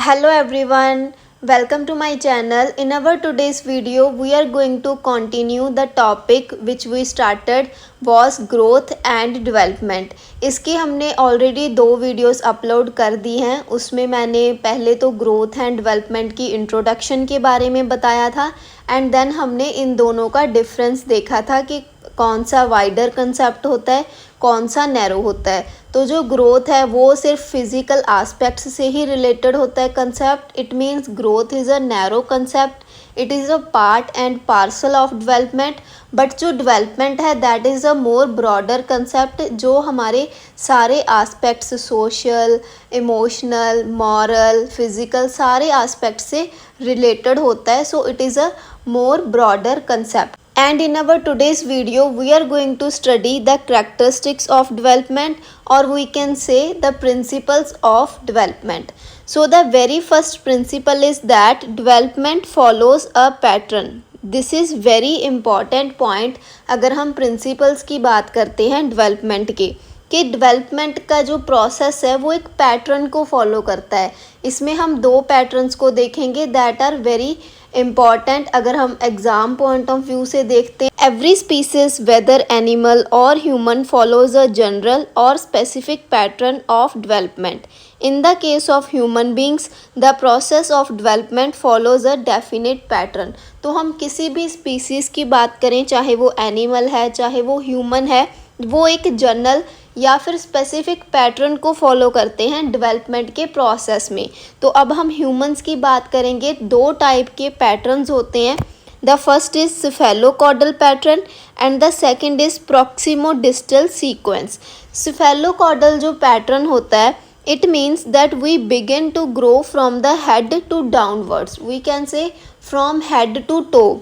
Hello everyone, welcome to my channel. In our today's video, we are going to continue the topic which we started was growth and development. इसकी हमने already 2 videos upload कर दी हैं. उसमें मैंने पहले तो growth and development की introduction के बारे में बताया था एंड देन हमने इन दोनों का डिफरेंस देखा था कि कौन सा वाइडर कंसेप्ट होता है, कौन सा नैरो होता है. तो जो ग्रोथ है वो सिर्फ फिजिकल एस्पेक्ट्स से ही रिलेटेड होता है concept. It means growth is a narrow concept, it is a part and parcel of development. But जो डेवलपमेंट है that is a more broader concept जो हमारे सारे aspects social, emotional, moral, physical सारे aspect से related होता है. So it is a more broader concept. And in our today's video we are going to study the characteristics of development, or we can say the principles of development. So the very first principle is that development follows a pattern. This is very important point. अगर हम principles की बात करते हैं development के कि development का जो प्रोसेस है वो एक पैटर्न को फॉलो करता है. इसमें हम 2 पैटर्न्स को देखेंगे दैट आर वेरी इम्पॉर्टेंट. अगर हम एग्ज़ाम पॉइंट ऑफ व्यू से देखते हैं, एवरी स्पीसीज वेदर एनिमल और ह्यूमन फॉलोज अ जनरल और specific pattern of development. In the case of human beings, the process of development follows a definite pattern. तो हम किसी भी स्पीसीज़ की बात करें, चाहे वो एनिमल है चाहे वो ह्यूमन है, वो एक जनरल या फिर स्पेसिफिक पैटर्न को फॉलो करते हैं डेवलपमेंट के प्रोसेस में. तो अब हम ह्यूमंस की बात करेंगे. 2 टाइप के पैटर्न्स होते हैं. The first is cephalocaudal pattern and the second is proximodistal sequence. Cephalocaudal जो पैटर्न होता है, it means that we begin to grow from the head to downwards. We can say from head to toe.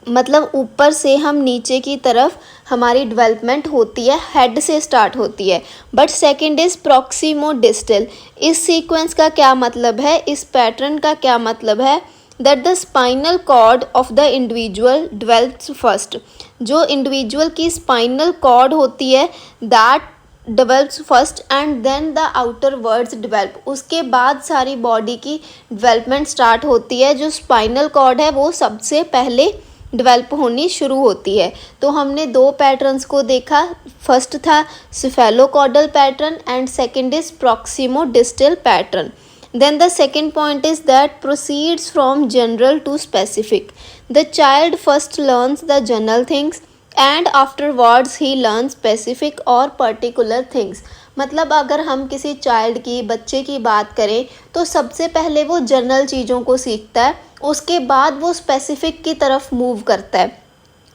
मतलब ऊपर से हम नीचे की तरफ हमारी डेवलपमेंट होती है, हेड से स्टार्ट होती है. But second is proximodistal. इस सीक्वेंस का क्या मतलब है, इस पैटर्न का क्या मतलब है, that the spinal cord of the individual develops first. जो इंडिविजुअल की स्पाइनल कॉर्ड होती है that develops first and then the outer words develop. उसके बाद सारी बॉडी की डेवलपमेंट स्टार्ट होती है. जो स्पाइनल कॉर्ड है वो सबसे पहले डेवलप होनी शुरू होती है. तो हमने 2 पैटर्न्स को देखा. फर्स्ट था cephalocaudal pattern and second is proximodistal pattern. Then the second point is that proceeds from general to specific. The child first learns the general things and afterwards he learns specific or particular things. मतलब अगर हम किसी child की, बच्चे की बात करें तो सबसे पहले वो जनरल चीज़ों को सीखता है, उसके बाद वो स्पेसिफिक की तरफ मूव करता है.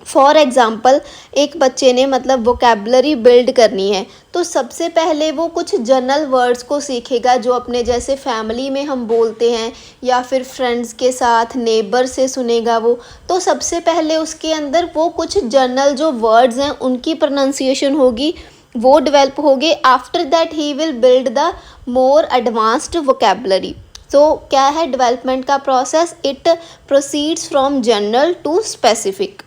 फॉर एग्ज़ाम्पल, एक बच्चे ने मतलब वोकेबलरी बिल्ड करनी है तो सबसे पहले वो कुछ जनरल वर्ड्स को सीखेगा जो अपने जैसे फैमिली में हम बोलते हैं या फिर फ्रेंड्स के साथ, नेबर से सुनेगा वो. तो सबसे पहले उसके अंदर वो कुछ जनरल जो वर्ड्स हैं उनकी प्रोनाउंसिएशन होगी, वो डेवलप होगी. After that he will build the more advanced vocabulary. तो क्या है डेवलपमेंट का process, it proceeds from general to specific.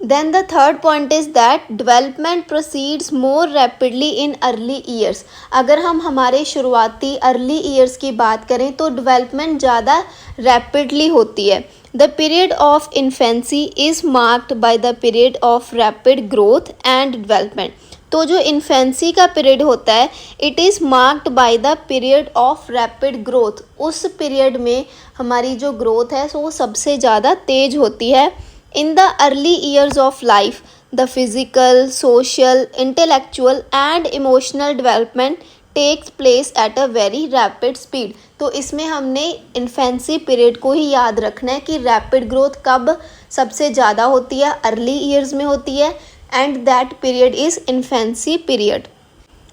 Then the third point is that development proceeds more rapidly in early years. अगर हम हमारे शुरुआती early years की बात करें तो development ज़्यादा rapidly होती है. The period of infancy is marked by the period of rapid growth and development. तो जो इन्फेंसी का पीरियड होता है it is marked by the period of rapid growth. उस पीरियड में हमारी जो ग्रोथ है वो सबसे ज़्यादा तेज होती है. In the early years of life, the physical, social, intellectual and emotional development takes place at a very rapid speed. तो इसमें हमने इन्फेंसी पीरियड को ही याद रखना है कि रैपिड ग्रोथ कब सबसे ज़्यादा होती है, अर्ली ईयर्स में होती है and that period is infancy period.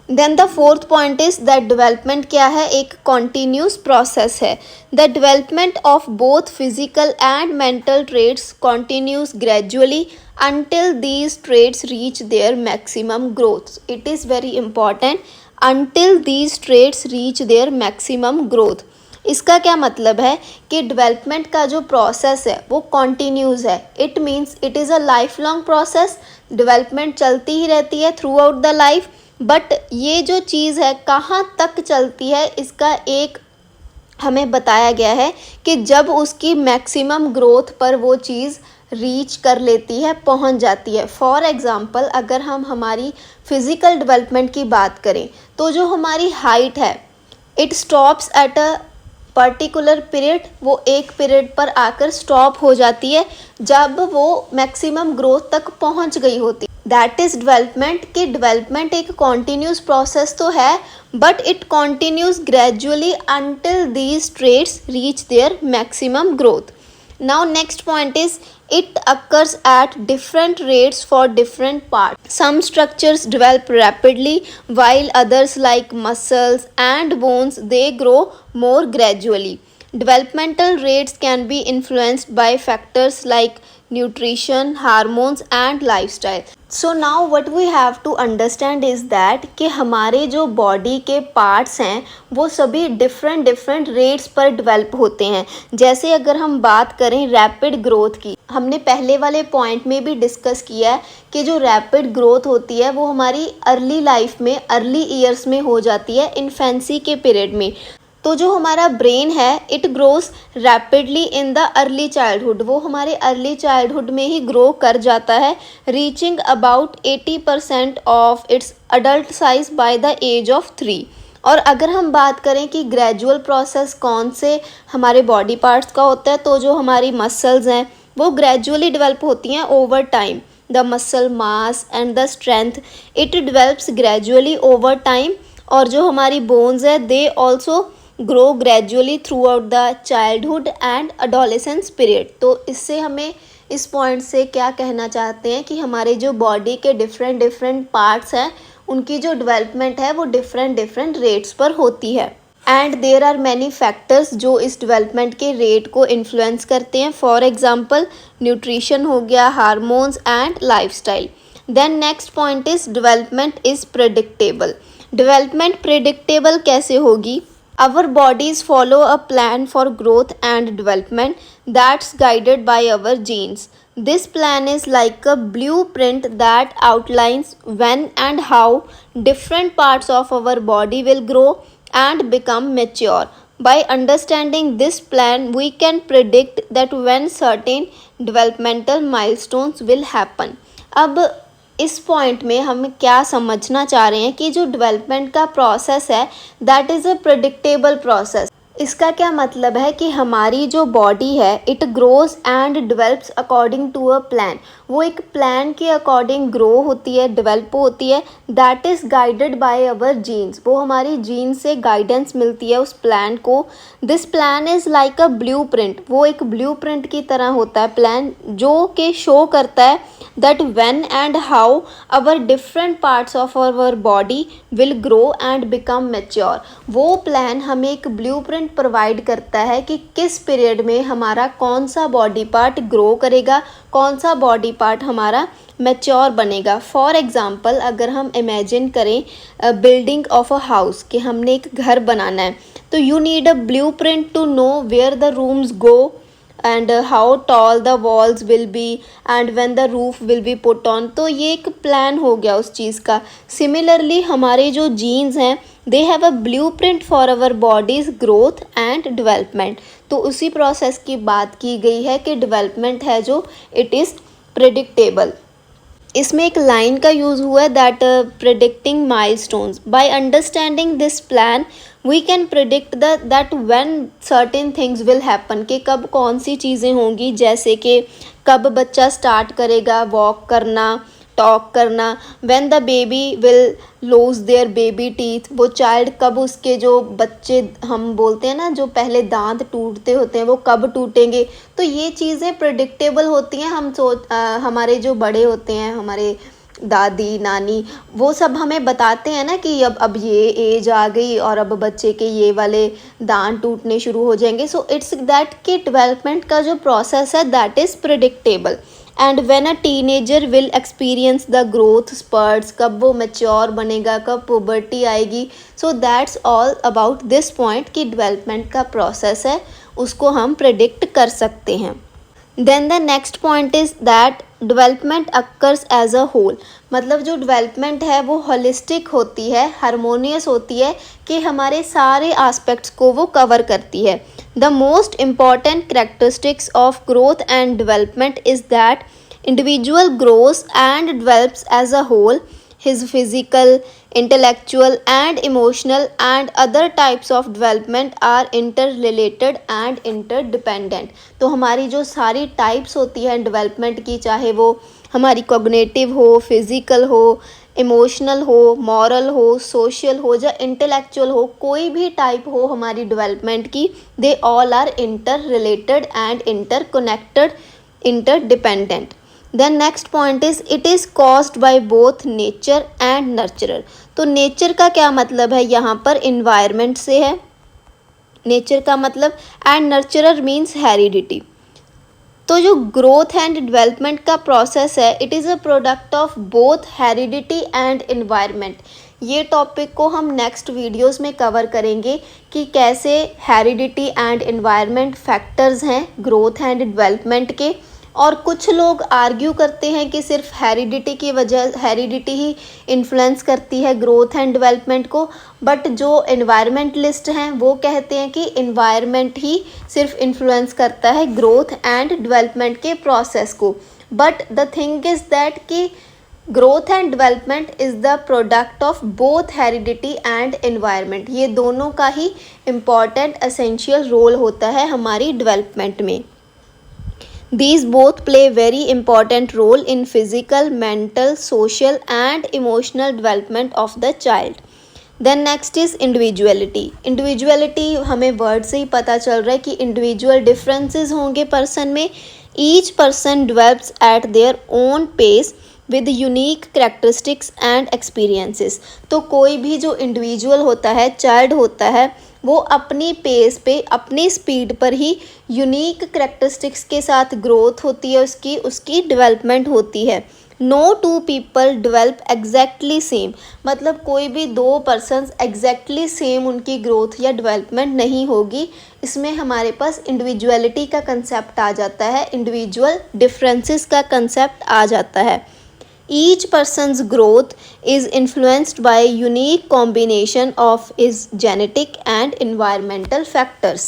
Then the fourth point is that development क्या है, एक कॉन्टीन्यूस प्रोसेस है. The development of both physical and mental traits continues gradually until these traits reach their maximum growth. It is very important, until these traits reach their maximum growth. इसका क्या मतलब है कि development का जो process है वो कॉन्टीन्यूस है. It means it is a life long process. Development चलती ही रहती है through out the life. But ये जो चीज़ है कहाँ तक चलती है इसका एक हमें बताया गया है कि जब उसकी मैक्सिमम ग्रोथ पर वो चीज़ रीच कर लेती है, पहुंच जाती है। फॉर एग्ज़ाम्पल अगर हम हमारी फिज़िकल डेवलपमेंट की बात करें तो जो हमारी हाइट है it stops at a particular period, वो एक पीरियड पर आकर स्टॉप हो जाती है जब वो मैक्सिमम ग्रोथ तक पहुंच गई होती। That is development. कि डेवलपमेंट एक कॉन्टीन्यूस प्रोसेस तो है but it continues gradually until these traits reach their maximum growth. Now next point is it occurs at different rates for different parts. Some structures develop rapidly while others like muscles and bones they grow more gradually. Developmental rates can be influenced by factors like nutrition, hormones and lifestyle. So now what we have to understand is that कि हमारे जो body के parts हैं वो सभी different rates पर develop होते हैं। जैसे अगर हम बात करें रैपिड ग्रोथ की, हमने पहले वाले पॉइंट में भी डिस्कस किया है कि जो रैपिड ग्रोथ होती है वो हमारी अर्ली लाइफ में, अर्ली ईयर्स में हो जाती है, इन्फेंसी के पीरियड में। तो जो हमारा ब्रेन है it grows rapidly in the early childhood, वो हमारे अर्ली चाइल्डहुड में ही ग्रो कर जाता है, reaching about 80% of its adult size by the age of 3। और अगर हम बात करें कि ग्रेजुअल प्रोसेस कौन से हमारे बॉडी पार्ट्स का होता है, तो जो हमारी मसल्स हैं वो ग्रेजुअली डेवलप होती हैं over time. The muscle mass and the strength it develops gradually over time. और जो हमारी बोन्स है they also grow gradually through out the childhood and adolescence period. तो इससे हमें इस पॉइंट से क्या कहना चाहते हैं कि हमारे जो बॉडी के डिफरेंट पार्ट्स हैं उनकी जो डेवलपमेंट है वो डिफरेंट रेट्स पर होती है। And there are many factors जो इस डेवलपमेंट के रेट को इन्फ्लुएंस करते हैं। फॉर एग्जांपल न्यूट्रिशन हो गया, hormones and lifestyle. Then next point is development is predictable. Development predictable कैसे होगी? Our bodies follow a plan for growth and development that's guided by our genes. This plan is like a blueprint that outlines when and how different parts of our body will grow and become mature. By understanding this plan, we can predict that when certain developmental milestones will happen. अब इस point में हम क्या समझना चाह रहे हैं कि जो डेवलपमेंट का प्रोसेस है that is a predictable process. इसका क्या मतलब है कि हमारी जो बॉडी है it grows and develops according to a plan. वो एक प्लान के अकॉर्डिंग ग्रो होती है, डेवलप होती है। That is guided by our genes, वो हमारी जीन्स से गाइडेंस मिलती है उस प्लान को। This plan is like a blueprint, वो एक ब्लूप्रिंट की तरह होता है प्लान जो कि शो करता है that when and how our different parts of our body will grow and become mature। वो प्लान हमें एक ब्लूप्रिंट प्रोवाइड करता है कि किस पीरियड में हमारा कौन सा बॉडी पार्ट ग्रो करेगा, कौन सा बॉडी पार्ट हमारा मैच्योर बनेगा। फॉर एग्ज़ाम्पल अगर हम इमेजिन करें बिल्डिंग ऑफ अ हाउस कि हमने एक घर बनाना है, तो you need a blueprint to know where the rooms go and how tall the walls will be and when the roof will be put on। तो ये एक प्लान हो गया उस चीज़ का। सिमिलरली हमारे जो जीन्स हैं they have a blueprint for our body's growth and development. तो उसी प्रोसेस की बात की गई है कि डेवलपमेंट है जो इट इज़ प्रेडिक्टेबल। इसमें एक लाइन का यूज़ हुआ है that predicting milestones. By understanding this plan we can predict that when certain things will happen, कि कब कौन सी चीज़ें होंगी, जैसे कि कब बच्चा स्टार्ट करेगा वॉक करना, टॉक करना, when the baby will lose their baby teeth, वो चाइल्ड कब उसके जो बच्चे हम बोलते हैं ना जो पहले दांत टूटते होते हैं वो कब टूटेंगे। तो ये चीज़ें प्रेडिक्टेबल होती हैं। हमारे जो बड़े होते हैं, हमारे दादी नानी, वो सब हमें बताते हैं ना कि अब ये एज आ गई और अब बच्चे के ये वाले दांत टूटने शुरू हो जाएंगे। सो इट्स दैट कि डेवलपमेंट का जो प्रोसेस है that is predictable. And when a teenager will experience the growth spurts, कब वो मैच्योर बनेगा, कब पुबर्टी आएगी। So that's all about this point कि डेवलपमेंट का प्रोसेस है उसको हम प्रेडिक्ट कर सकते हैं। Then the next point is that development occurs as a whole, मतलब जो डेवलपमेंट है वो होलिस्टिक होती है, हारमोनियस होती है, कि हमारे सारे एस्पेक्ट्स को वो कवर करती है। The most important characteristics of growth and development is that individual grows and develops as a whole, his physical, intellectual and emotional and other types of development are interrelated and interdependent। तो हमारी जो सारी types होती है development की, चाहे वो हमारी कॉग्निटिव हो, फिजिकल हो, इमोशनल हो, मॉरल हो, सोशल हो या इंटेलेक्चुअल हो, कोई भी टाइप हो हमारी डेवलपमेंट की, they all are interrelated and interconnected, interdependent. Then next point is it is caused by both nature and nurturer. तो नेचर का क्या मतलब है यहाँ पर, इन्वायरमेंट से है नेचर का मतलब, एंड नर्चरर मीन्स हेरिडिटी। तो जो ग्रोथ एंड डेवलपमेंट का प्रोसेस है, it is a product of both heredity and environment. ये टॉपिक को हम नेक्स्ट वीडियोस में कवर करेंगे कि कैसे हेरिडिटी एंड इन्वायरमेंट फैक्टर्स हैं ग्रोथ एंड डेवलपमेंट के। और कुछ लोग आर्ग्यू करते हैं कि सिर्फ हेरिडिटी ही इन्फ्लुएंस करती है ग्रोथ एंड डेवलपमेंट को, बट जो एनवायरमेंटलिस्ट हैं वो कहते हैं कि एनवायरनमेंट ही सिर्फ इन्फ्लुएंस करता है ग्रोथ एंड डेवलपमेंट के प्रोसेस को। But the thing is that कि growth and development is the product of both heredity and environment. ये दोनों का ही इम्पॉर्टेंट एसेंशियल रोल होता है हमारी डेवलपमेंट में। These both play very important role in physical, mental, social and emotional development of the child. Then next is individuality. Individuality हमें word से ही पता चल रहा है कि individual differences होंगे पर्सन में। Each person develops at their own pace with unique characteristics and experiences। तो कोई भी जो इंडिविजुअल होता है, चाइल्ड होता है, वो अपनी पेस पे, अपनी स्पीड पर ही यूनिक करेक्टरिस्टिक्स के साथ ग्रोथ होती है, उसकी डेवलपमेंट होती है। No two people develop exactly same, मतलब कोई भी दो पर्सन्स एग्जैक्टली सेम उनकी ग्रोथ या डेवलपमेंट नहीं होगी। इसमें हमारे पास इंडिविजुअलिटी का कंसेप्ट आ जाता है, इंडिविजुअल डिफरेंसेस का कंसेप्ट आ जाता है। Each person's growth is influenced by a unique combination of his genetic and environmental factors.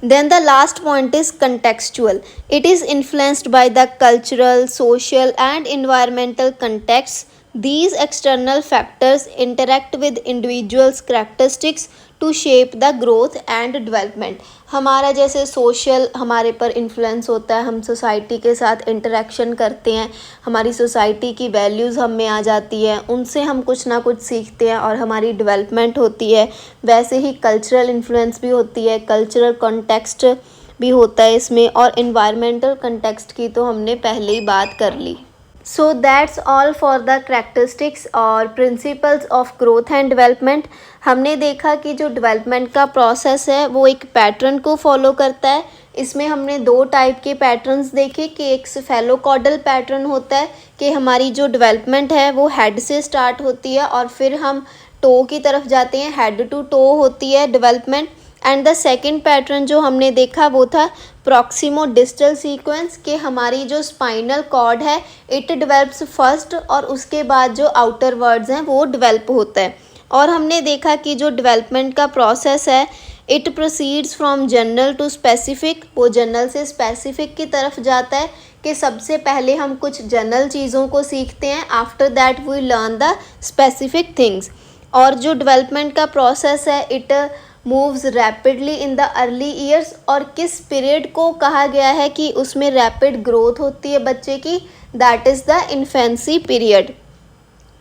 Then the last point is contextual. It is influenced by the cultural, social and environmental contexts. These external factors interact with individuals' characteristics to shape the growth and development। हमारा जैसे social हमारे पर influence होता है, हम society के साथ interaction करते हैं, हमारी सोसाइटी की वैल्यूज़ हम में आ जाती है, उनसे हम कुछ ना कुछ सीखते हैं और हमारी डेवलपमेंट होती है। वैसे ही कल्चरल इन्फ्लुएंस भी होती है, कल्चरल कॉन्टेक्स्ट भी होता है इसमें, और इन्वायरमेंटल कॉन्टेक्स्ट की तो हमने पहले ही बात कर ली। So that's all for the characteristics और principles of growth and development. हमने देखा कि जो डेवलपमेंट का प्रोसेस है वो एक पैटर्न को फॉलो करता है। इसमें हमने दो टाइप के पैटर्न्स देखे कि एक सेफेलोकॉडल पैटर्न होता है कि हमारी जो डेवलपमेंट है वो हेड से स्टार्ट होती है और फिर हम टो की तरफ जाते हैं, हेड टू टो होती है development. And the second pattern जो हमने देखा वो था प्रॉक्सिमो डिस्टल सीक्वेंस, कि हमारी जो स्पाइनल कॉर्ड है इट डेवलप्स फर्स्ट और उसके बाद जो आउटर वर्ड्स हैं वो डेवलप होता है। और हमने देखा कि जो डेवलपमेंट का प्रोसेस है it proceeds from general to specific, वो जनरल से स्पेसिफिक की तरफ जाता है कि सबसे पहले हम कुछ जनरल चीज़ों को सीखते हैं, after that we learn the specific things. और जो डेवलपमेंट का प्रोसेस है it moves rapidly in the early years, और किस पीरियड को कहा गया है कि उसमें रैपिड ग्रोथ होती है बच्चे की, that is the infancy period.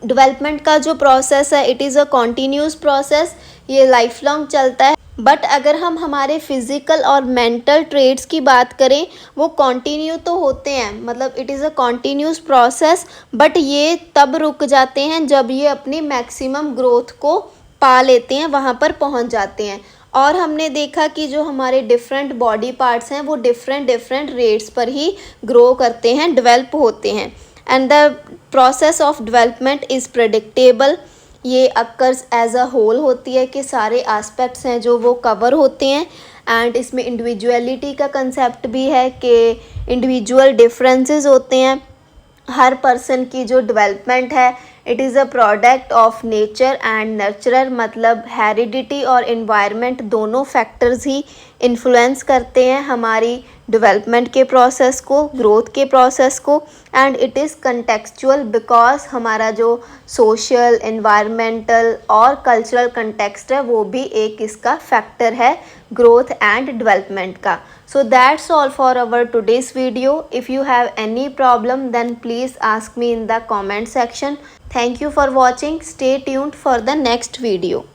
Development का जो प्रोसेस है it is a continuous process, ये लाइफ लॉन्ग चलता है। बट अगर हम हमारे फिज़िकल और मेंटल ट्रेड्स की बात करें वो कंटिन्यू तो होते हैं, मतलब it is a continuous process, but ये तब रुक जाते हैं जब ये अपनी मैक्सिमम ग्रोथ को पा लेते हैं, वहाँ पर पहुँच जाते हैं। और हमने देखा कि जो हमारे डिफरेंट बॉडी पार्ट्स हैं वो डिफरेंट रेट्स पर ही ग्रो करते हैं, डेवलप होते हैं। And the process of development is predictable, ये अक्कर्स एज अ होल होती है कि सारे एस्पेक्ट्स हैं जो वो कवर होते हैं। एंड इसमें इंडिविजुअलिटी का कंसेप्ट भी है कि इंडिविजुअल डिफरेंसेस होते हैं, हर पर्सन की जो डेवलपमेंट है it is a product of nature and नर्चरर, मतलब हेरिडिटी और इन्वायरमेंट दोनों फैक्टर्स ही इन्फ्लुएंस करते हैं हमारी डेवलपमेंट के प्रोसेस को, ग्रोथ के प्रोसेस को। And it is contextual because हमारा जो सोशल, इन्वायरमेंटल और कल्चरल कंटेक्स्ट है वो भी एक इसका फैक्टर है ग्रोथ एंड डेवलपमेंट का। So that's all for our today's video. If you have any problem then please ask me in the comment section. Thank you for watching. Stay tuned for the next video.